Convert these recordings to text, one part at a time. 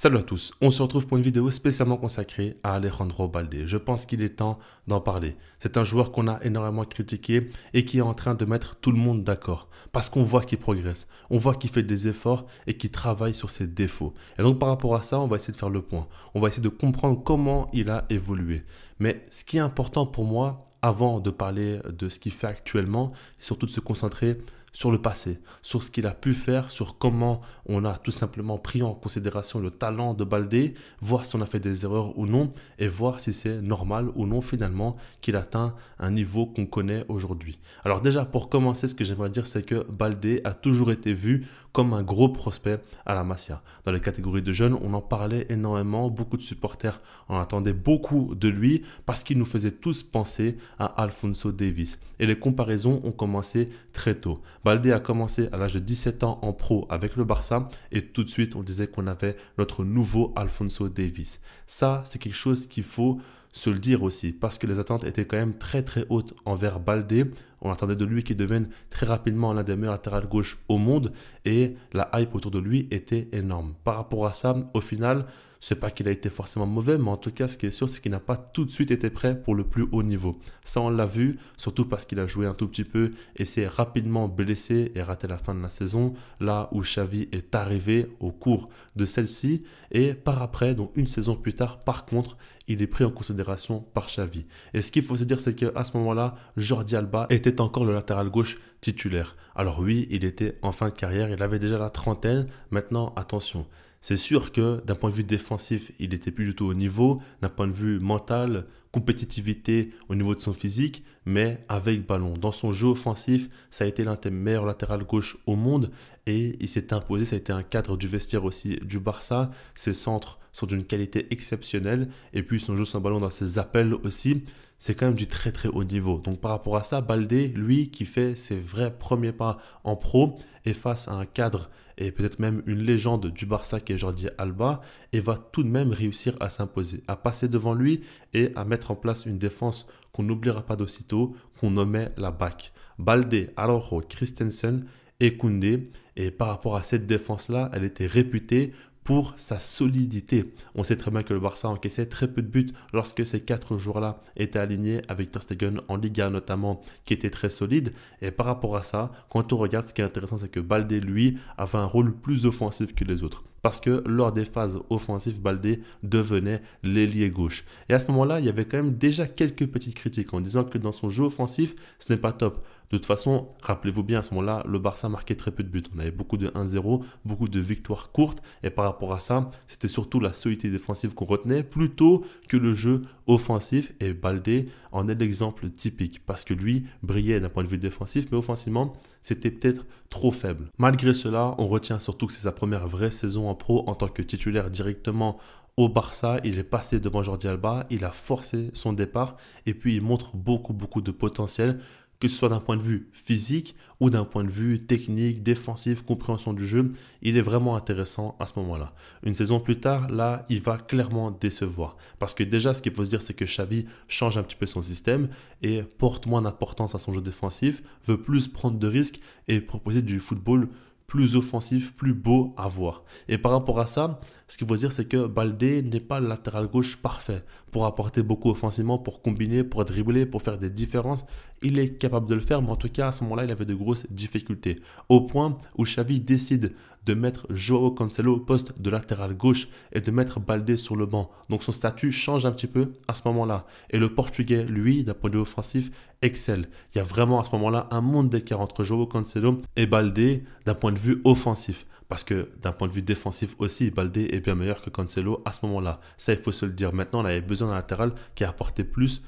Salut à tous, on se retrouve pour une vidéo spécialement consacrée à Alejandro Balde. Je pense qu'il est temps d'en parler. C'est un joueur qu'on a énormément critiqué et qui est en train de mettre tout le monde d'accord. Parce qu'on voit qu'il progresse, on voit qu'il fait des efforts et qu'il travaille sur ses défauts. Et donc par rapport à ça, on va essayer de faire le point. On va essayer de comprendre comment il a évolué. Mais ce qui est important pour moi, avant de parler de ce qu'il fait actuellement, c'est surtout de se concentrer sur le passé, sur ce qu'il a pu faire, sur comment on a tout simplement pris en considération le talent de Baldé, voir si on a fait des erreurs ou non, et voir si c'est normal ou non finalement qu'il atteint un niveau qu'on connaît aujourd'hui. Alors déjà, pour commencer, ce que j'aimerais dire, c'est que Baldé a toujours été vu comme un gros prospect à la Masia. Dans les catégories de jeunes, on en parlait énormément, beaucoup de supporters en attendaient beaucoup de lui, parce qu'il nous faisait tous penser à Alphonso Davies. Et les comparaisons ont commencé très tôt. Baldé a commencé à l'âge de 17 ans en pro avec le Barça et tout de suite on disait qu'on avait notre nouveau Alphonso Davies. Ça, c'est quelque chose qu'il faut se le dire aussi parce que les attentes étaient quand même très très hautes envers Baldé. On attendait de lui qu'il devienne très rapidement l'un des meilleurs latérales gauche au monde et la hype autour de lui était énorme. Par rapport à ça, au final, c'est pas qu'il a été forcément mauvais, mais en tout cas, ce qui est sûr, c'est qu'il n'a pas tout de suite été prêt pour le plus haut niveau. Ça, on l'a vu, surtout parce qu'il a joué un tout petit peu et s'est rapidement blessé et raté la fin de la saison, là où Xavi est arrivé au cours de celle-ci. Et par après, donc une saison plus tard, par contre, il est pris en considération par Xavi. Et ce qu'il faut se dire, c'est qu'à ce moment-là, Jordi Alba était encore le latéral gauche titulaire. Alors oui, il était en fin de carrière, il avait déjà la trentaine. Maintenant, attention. C'est sûr que d'un point de vue défensif, il n'était plus du tout au niveau, d'un point de vue mental, compétitivité au niveau de son physique, mais avec ballon. Dans son jeu offensif, ça a été l'un des meilleurs latérales gauche au monde et il s'est imposé, ça a été un cadre du vestiaire aussi du Barça. Ses centres sont d'une qualité exceptionnelle et puis son jeu sans ballon dans ses appels aussi, c'est quand même du très très haut niveau. Donc par rapport à ça, Baldé, lui qui fait ses vrais premiers pas en pro, est face à un cadre et peut-être même une légende du Barça qui est Jordi Alba et va tout de même réussir à s'imposer, à passer devant lui et à mettre en place une défense qu'on n'oubliera pas d'aussitôt, qu'on nommait la BAC. Baldé, Araujo, Christensen et Koundé. Et par rapport à cette défense-là, elle était réputée pour sa solidité. On sait très bien que le Barça encaissait très peu de buts lorsque ces 4 joueurs-là étaient alignés avec Ter Stegen en Liga notamment, qui était très solide. Et par rapport à ça, quand on regarde, ce qui est intéressant, c'est que Baldé, lui, avait un rôle plus offensif que les autres. Parce que lors des phases offensives, Baldé devenait l'ailier gauche. Et à ce moment-là, il y avait quand même déjà quelques petites critiques en disant que dans son jeu offensif, ce n'est pas top. De toute façon, rappelez-vous bien, à ce moment-là, le Barça marquait très peu de buts. On avait beaucoup de 1-0, beaucoup de victoires courtes. Et par rapport à ça, c'était surtout la solidité défensive qu'on retenait plutôt que le jeu offensif. Et Baldé en est l'exemple typique parce que lui brillait d'un point de vue défensif, mais offensivement, c'était peut-être trop faible. Malgré cela, on retient surtout que c'est sa première vraie saison en pro en tant que titulaire directement au Barça. Il est passé devant Jordi Alba, il a forcé son départ et puis il montre beaucoup de potentiel, que ce soit d'un point de vue physique ou d'un point de vue technique, défensif, compréhension du jeu. Il est vraiment intéressant à ce moment-là. Une saison plus tard, là, il va clairement décevoir. Parce que déjà, ce qu'il faut se dire, c'est que Xavi change un petit peu son système et porte moins d'importance à son jeu défensif, veut plus prendre de risques et proposer du football plus offensif, plus beau à voir. Et par rapport à ça, ce qu'il faut dire, c'est que Baldé n'est pas le latéral gauche parfait pour apporter beaucoup offensivement, pour combiner, pour dribbler, pour faire des différences. Il est capable de le faire, mais en tout cas, à ce moment-là, il avait de grosses difficultés. Au point où Xavi décide de mettre Joao Cancelo au poste de latéral gauche et de mettre Baldé sur le banc. Donc son statut change un petit peu à ce moment-là. Et le Portugais, lui, d'un point de vue offensif, excelle. Il y a vraiment à ce moment-là un monde d'écart entre Joao Cancelo et Baldé d'un point de vue offensif. Parce que d'un point de vue défensif aussi, Baldé est bien meilleur que Cancelo à ce moment-là. Ça, il faut se le dire. Maintenant, on avait besoin d'un latéral qui apportait plus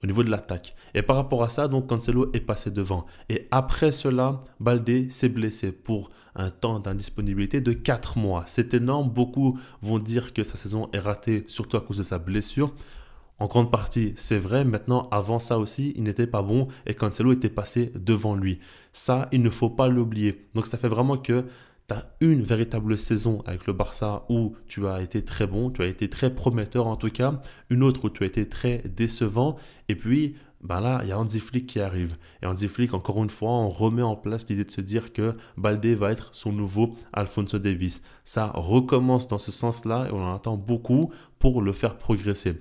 au niveau de l'attaque. Et par rapport à ça, donc Cancelo est passé devant. Et après cela, Baldé s'est blessé pour un temps d'indisponibilité de 4 mois. C'est énorme. Beaucoup vont dire que sa saison est ratée, surtout à cause de sa blessure. En grande partie, c'est vrai. Maintenant, avant ça aussi, il n'était pas bon et Cancelo était passé devant lui. Ça, il ne faut pas l'oublier. Donc, ça fait vraiment que tu as une véritable saison avec le Barça où tu as été très bon, tu as été très prometteur en tout cas, une autre où tu as été très décevant, et puis Ben là, il y a Hansi Flick qui arrive. Et Hansi Flick, encore une fois, on remet en place l'idée de se dire que Baldé va être son nouveau Alphonso Davies. Ça recommence dans ce sens-là et on en attend beaucoup pour le faire progresser.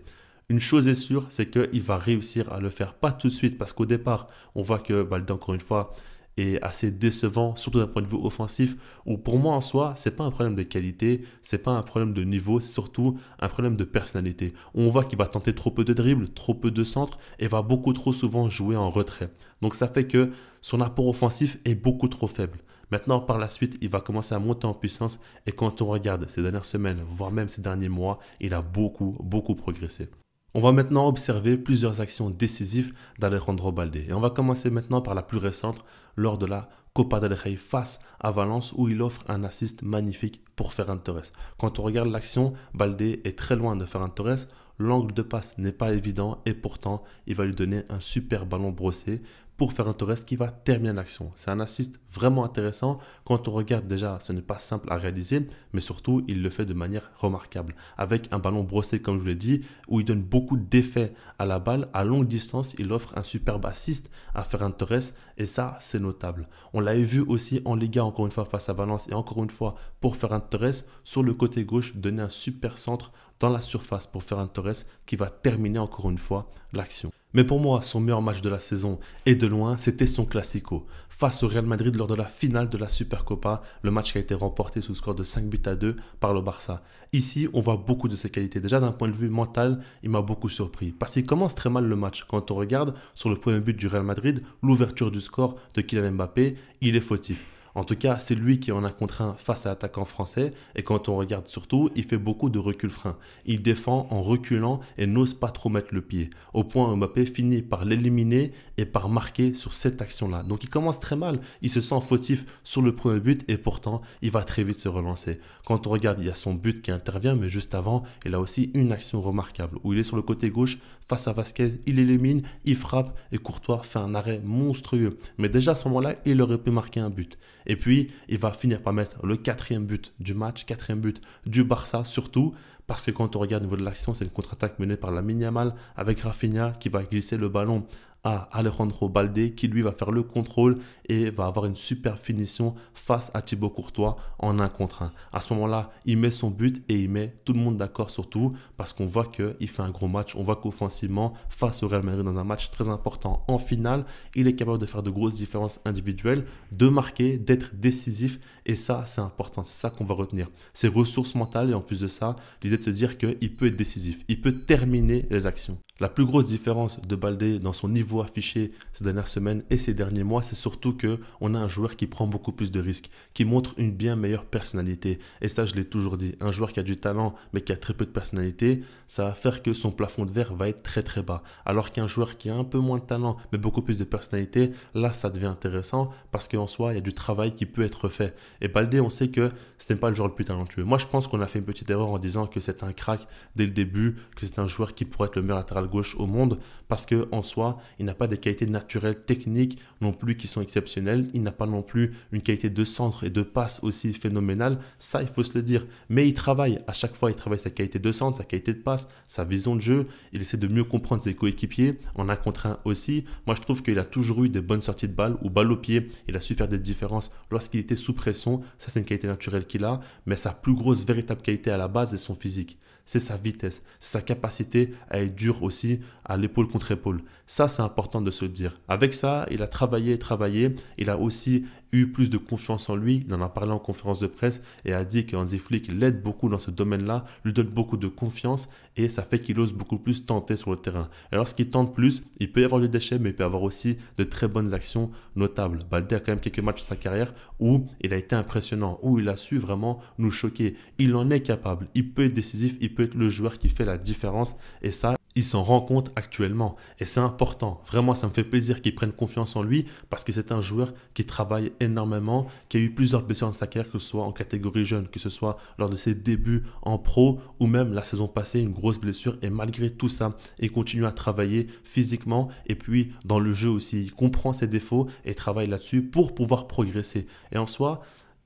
Une chose est sûre, c'est qu'il va réussir à le faire. Pas tout de suite, parce qu'au départ, on voit que Baldé, encore une fois, est assez décevant, surtout d'un point de vue offensif, où pour moi en soi, c'est pas un problème de qualité, c'est pas un problème de niveau, c'est surtout un problème de personnalité. On voit qu'il va tenter trop peu de dribbles, trop peu de centres et va beaucoup trop souvent jouer en retrait. Donc ça fait que son apport offensif est beaucoup trop faible. Maintenant, par la suite, il va commencer à monter en puissance et quand on regarde ces dernières semaines, voire même ces derniers mois, il a beaucoup progressé. On va maintenant observer plusieurs actions décisives d'Alejandro Baldé. Et on va commencer maintenant par la plus récente, lors de la Copa del Rey face à Valence, où il offre un assist magnifique pour Ferran Torres. Quand on regarde l'action, Baldé est très loin de Ferran Torres. L'angle de passe n'est pas évident et pourtant, il va lui donner un super ballon brossé pour Ferran Torres qui va terminer l'action. C'est un assist vraiment intéressant. Quand on regarde déjà, ce n'est pas simple à réaliser, mais surtout, il le fait de manière remarquable. Avec un ballon brossé, comme je vous l'ai dit, où il donne beaucoup d'effets à la balle. À longue distance, il offre un superbe assist à Ferran Torres et ça, c'est notable. On l'avait vu aussi en Liga, encore une fois, face à Valence et encore une fois pour Ferran Torres, sur le côté gauche, donner un super centre dans la surface pour Ferran Torres qui va terminer encore une fois l'action. Mais pour moi, son meilleur match de la saison et de loin, c'était son Classico. Face au Real Madrid lors de la finale de la Supercopa, le match qui a été remporté sous score de 5-2 par le Barça. Ici, on voit beaucoup de ses qualités. Déjà d'un point de vue mental, il m'a beaucoup surpris. Parce qu'il commence très mal le match. Quand on regarde sur le premier but du Real Madrid, l'ouverture du score de Kylian Mbappé, il est fautif. En tout cas, c'est lui qui en a contre un face à l'attaquant français. Et quand on regarde surtout, il fait beaucoup de recul-frein. Il défend en reculant et n'ose pas trop mettre le pied. Au point où Mbappé finit par l'éliminer et par marquer sur cette action-là. Donc il commence très mal. Il se sent fautif sur le premier but et pourtant, il va très vite se relancer. Quand on regarde, il y a son but qui intervient, mais juste avant, il a aussi une action remarquable où il est sur le côté gauche face à Vasquez. Il élimine, il frappe et Courtois fait un arrêt monstrueux. Mais déjà à ce moment-là, il aurait pu marquer un but. Et puis, il va finir par mettre le quatrième but du match, quatrième but du Barça, surtout parce que quand on regarde au niveau de l'action, c'est une contre-attaque menée par Lamine Yamal avec Rafinha qui va glisser le ballon à Alejandro Baldé qui lui va faire le contrôle et va avoir une super finition face à Thibaut Courtois en 1 contre 1. À ce moment-là, il met son but et il met tout le monde d'accord surtout parce qu'on voit qu'il fait un gros match. On voit qu'offensivement, face au Real Madrid dans un match très important en finale, il est capable de faire de grosses différences individuelles, de marquer, d'être décisif et ça, c'est important. C'est ça qu'on va retenir. Ses ressources mentales et en plus de ça, l'idée de se dire qu'il peut être décisif, il peut terminer les actions. La plus grosse différence de Baldé dans son niveau affiché ces dernières semaines et ces derniers mois, c'est surtout qu'on a un joueur qui prend beaucoup plus de risques, qui montre une bien meilleure personnalité. Et ça, je l'ai toujours dit, un joueur qui a du talent mais qui a très peu de personnalité, ça va faire que son plafond de verre va être très bas. Alors qu'un joueur qui a un peu moins de talent mais beaucoup plus de personnalité, là, ça devient intéressant parce qu'en soi, il y a du travail qui peut être fait. Et Baldé, on sait que ce n'est pas le joueur le plus talentueux. Moi, je pense qu'on a fait une petite erreur en disant que c'est un crack dès le début, que c'est un joueur qui pourrait être le meilleur latéral gauche au monde parce qu'en soi, il n'a pas des qualités naturelles techniques non plus qui sont exceptionnelles. Il n'a pas non plus une qualité de centre et de passe aussi phénoménale. Ça, il faut se le dire. Mais il travaille. À chaque fois, il travaille sa qualité de centre, sa qualité de passe, sa vision de jeu. Il essaie de mieux comprendre ses coéquipiers en 1 contre 1 aussi. Moi, je trouve qu'il a toujours eu des bonnes sorties de balle ou balle au pied. Il a su faire des différences lorsqu'il était sous pression. Ça, c'est une qualité naturelle qu'il a. Mais sa plus grosse véritable qualité à la base est son physique. C'est sa vitesse, c'est sa capacité à être dur aussi à l'épaule contre épaule. Ça, c'est important de se le dire. Avec ça, il a travaillé. Il a aussi eu plus de confiance en lui. Il en a parlé en conférence de presse et a dit que Hansi Flick l'aide beaucoup dans ce domaine-là, lui donne beaucoup de confiance et ça fait qu'il ose beaucoup plus tenter sur le terrain. Et lorsqu'il tente plus, il peut y avoir du déchet, mais il peut y avoir aussi de très bonnes actions notables. Baldé a quand même quelques matchs de sa carrière où il a été impressionnant, où il a su vraiment nous choquer. Il en est capable, il peut être décisif, il peut être le joueur qui fait la différence et ça, il s'en rend compte actuellement et c'est important. Vraiment, ça me fait plaisir qu'il prenne confiance en lui parce que c'est un joueur qui travaille énormément, qui a eu plusieurs blessures dans sa carrière, que ce soit en catégorie jeune, que ce soit lors de ses débuts en pro ou même la saison passée, une grosse blessure. Et malgré tout ça, il continue à travailler physiquement et puis dans le jeu aussi. Il comprend ses défauts et travaille là-dessus pour pouvoir progresser. Et en soi,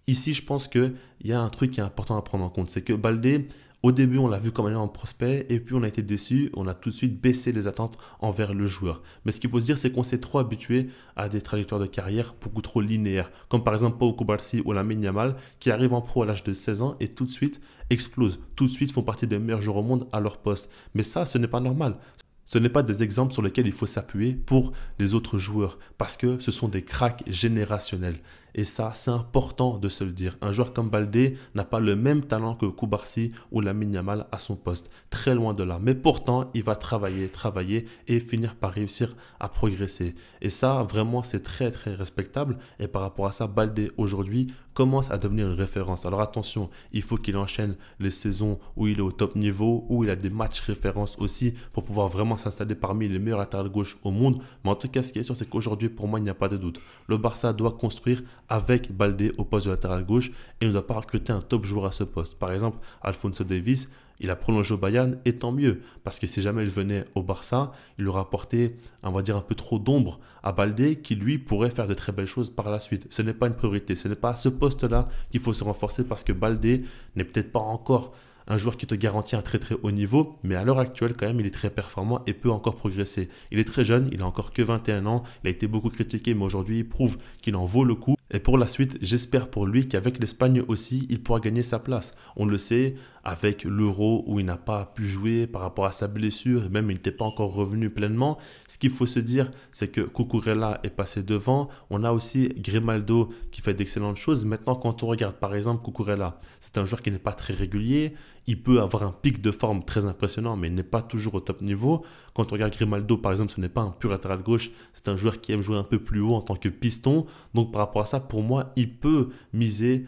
ici, je pense qu'il y a un truc qui est important à prendre en compte. C'est que Baldé, Au début, on l'a vu comme un énorme prospect et puis on a été déçu, on a tout de suite baissé les attentes envers le joueur. Mais ce qu'il faut se dire, c'est qu'on s'est trop habitué à des trajectoires de carrière beaucoup trop linéaires, comme par exemple Pau Cubarsí ou Lamine Yamal qui arrivent en pro à l'âge de 16 ans et tout de suite explosent, tout de suite font partie des meilleurs joueurs au monde à leur poste. Mais ça, ce n'est pas normal. Ce n'est pas des exemples sur lesquels il faut s'appuyer pour les autres joueurs, parce que ce sont des cracks générationnels. Et ça, c'est important de se le dire. Un joueur comme Baldé n'a pas le même talent que Cubarsí ou Lamine Yamal à son poste. Très loin de là. Mais pourtant, il va travailler et finir par réussir à progresser. Et ça, vraiment, c'est très, très respectable. Et par rapport à ça, Baldé, aujourd'hui, commence à devenir une référence. Alors attention, il faut qu'il enchaîne les saisons où il est au top niveau, où il a des matchs références aussi pour pouvoir vraiment s'installer parmi les meilleurs latérales gauche au monde. Mais en tout cas, ce qui est sûr, c'est qu'aujourd'hui, pour moi, il n'y a pas de doute. Le Barça doit construire avec Baldé au poste de latéral gauche et ne doit pas recruter un top joueur à ce poste. Par exemple, Alphonso Davies, il a prolongé au Bayern et tant mieux, parce que si jamais il venait au Barça, il aurait apporté, on va dire, un peu trop d'ombre à Baldé qui, lui, pourrait faire de très belles choses par la suite. Ce n'est pas une priorité, ce n'est pas à ce poste-là qu'il faut se renforcer parce que Baldé n'est peut-être pas encore un joueur qui te garantit un très très haut niveau, mais à l'heure actuelle quand même il est très performant et peut encore progresser. Il est très jeune, il a encore que 21 ans, il a été beaucoup critiqué mais aujourd'hui il prouve qu'il en vaut le coup. Et pour la suite, j'espère pour lui qu'avec l'Espagne aussi, il pourra gagner sa place. On le sait, avec l'Euro où il n'a pas pu jouer par rapport à sa blessure et même il n'était pas encore revenu pleinement. Ce qu'il faut se dire, c'est que Cucurella est passé devant. On a aussi Grimaldo qui fait d'excellentes choses. Maintenant, quand on regarde par exemple Cucurella, c'est un joueur qui n'est pas très régulier. Il peut avoir un pic de forme très impressionnant, mais il n'est pas toujours au top niveau. Quand on regarde Grimaldo, par exemple, ce n'est pas un pur latéral gauche. C'est un joueur qui aime jouer un peu plus haut en tant que piston. Donc par rapport à ça, pour moi, il peut miser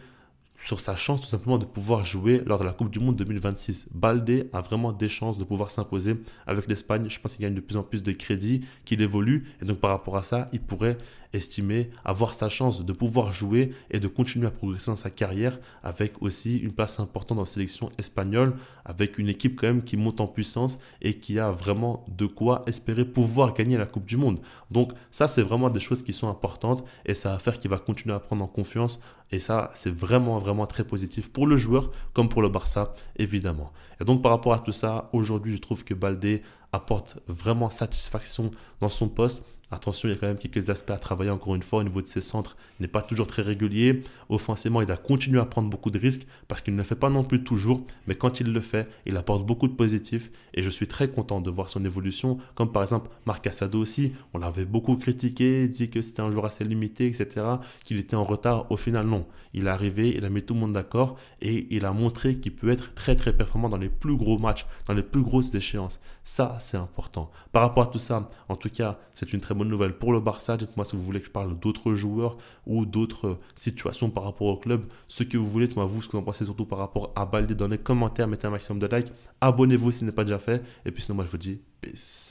sur sa chance tout simplement de pouvoir jouer lors de la Coupe du Monde 2026. Baldé a vraiment des chances de pouvoir s'imposer avec l'Espagne. Je pense qu'il gagne de plus en plus de crédit, qu'il évolue. Et donc par rapport à ça, il pourrait estimer avoir sa chance de pouvoir jouer et de continuer à progresser dans sa carrière avec aussi une place importante dans la sélection espagnole, avec une équipe quand même qui monte en puissance et qui a vraiment de quoi espérer pouvoir gagner la Coupe du Monde. Donc ça, c'est vraiment des choses qui sont importantes et ça va faire qu'il va continuer à prendre en confiance. Et ça, c'est vraiment, vraiment très positif pour le joueur comme pour le Barça, évidemment. Et donc, par rapport à tout ça, aujourd'hui, je trouve que Baldé apporte vraiment satisfaction dans son poste. Attention, il y a quand même quelques aspects à travailler encore une fois au niveau de ses centres. Il n'est pas toujours très régulier. Offensivement, il doit continuer à prendre beaucoup de risques parce qu'il ne le fait pas non plus toujours. Mais quand il le fait, il apporte beaucoup de positifs. Et je suis très content de voir son évolution. Comme par exemple Marc Casado aussi. On l'avait beaucoup critiqué, dit que c'était un joueur assez limité, etc. Qu'il était en retard. Au final, non. Il est arrivé, il a mis tout le monde d'accord. Et il a montré qu'il peut être très très performant dans les plus gros matchs, dans les plus grosses échéances. Ça, c'est important. Par rapport à tout ça, en tout cas, c'est une très bonne nouvelle pour le Barça. Dites-moi si vous voulez que je parle d'autres joueurs ou d'autres situations par rapport au club. Ce que vous voulez, dites-moi vous ce que vous en pensez surtout par rapport à Baldé dans les commentaires. Mettez un maximum de likes. Abonnez-vous si ce n'est pas déjà fait. Et puis sinon, moi je vous dis peace.